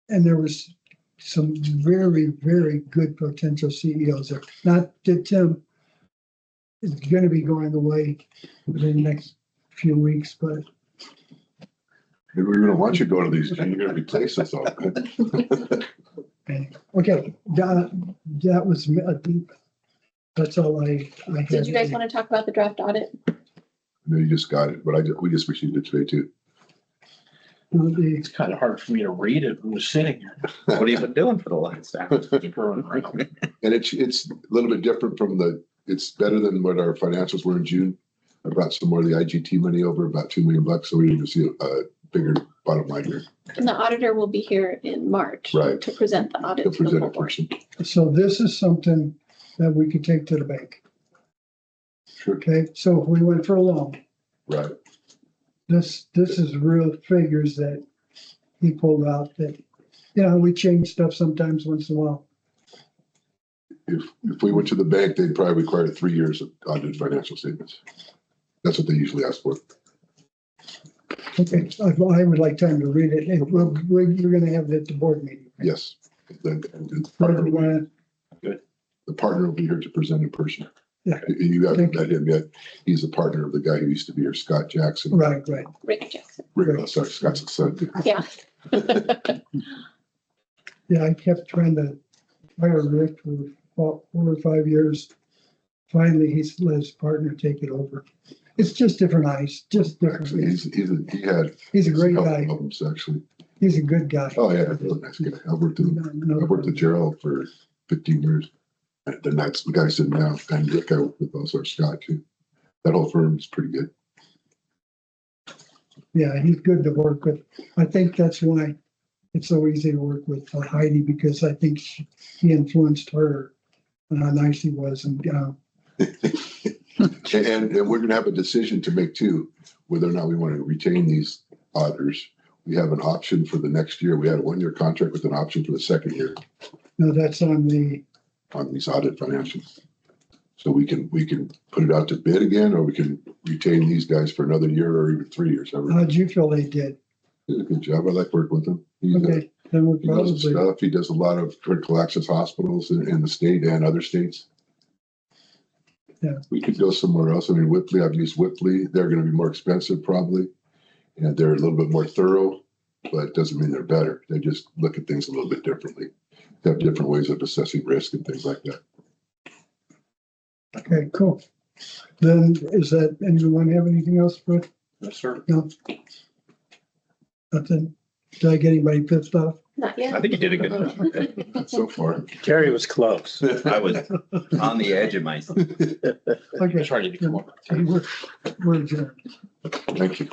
and there was some very, very good potential CEOs there. Not that Tim is going to be going away within the next few weeks, but Maybe we don't want you to go to these, and you're gonna replace us all. anyway. Okay, that was, that's all I had. did you guys want to talk about the draft audit? No, you just got it, but we just received it today too. It's kind of hard for me to read it. Who's sitting here? What have you been doing for the last hour? Screwing around. And it's a little bit different from it's better than what our financials were in June. I brought some more of the IGT money over, about $2 million, so we need to see a bigger bottom line here. And the auditor will be here in March Right. to present the audit The to the presenter board. person. So this is something that we could take to the bank. Sure. Okay, so if we went for a loan, Right. this is real figures that he pulled out that, we change stuff sometimes once in a while. If we went to the bank, they'd probably require 3 years of audited financial statements. That's what they usually ask for. Okay, I would like time to read it, and you're gonna have it at the board meeting. Yes. And the Whether partner you will be- want, the partner will be here to present in person. You haven't met him yet. He's a partner of the guy who used to be here, Scott Jackson. Right. Rick Jackson. Sorry, Scott's son. Yeah. Yeah, I kept trying to hire Rick for about 4 or 5 years. Finally, he's let his partner take it over. It's just different eyes, just different. Actually, he had. He's a great couple guy. Problems, actually. He's a good guy. Oh, yeah, really nice guy. I worked with Gerald for 15 years. And then that's the guy sitting now. And Rick, I worked with also Scott too. That whole firm is pretty good. Yeah, he's good to work with. I think that's why it's so easy to work with Heidi, because I think he influenced her on how nice he was. And And we're gonna have a decision to make too, whether or not we want to retain these auditors. We have an option for the next year. We had a 1-year contract with an option for the second year no, that's on these audit financials. So we can put it out to bid again, or we can retain these guys for another year or even 3 years. how'd you feel they did? He did a good job. I like working with him. Okay, then we're He knows his probably, stuff. He does a lot of critical access hospitals in the state and other states. Yeah. We could go somewhere else. I mean, Whipley, I've used Whipley. They're going to be more expensive probably. And they're a little bit more thorough, but it doesn't mean they're better. They just look at things a little bit differently. They have different ways of assessing risk and things like that. okay, cool. Then anyone have anything else, Brett? Yes, sir. No? Nothing? Did I get anybody pissed off? Not I yet. think you did a good job. So far. Terry was close. I was on the edge of my seat. Okay, Just ready to come over. we're adjourned. Thank you.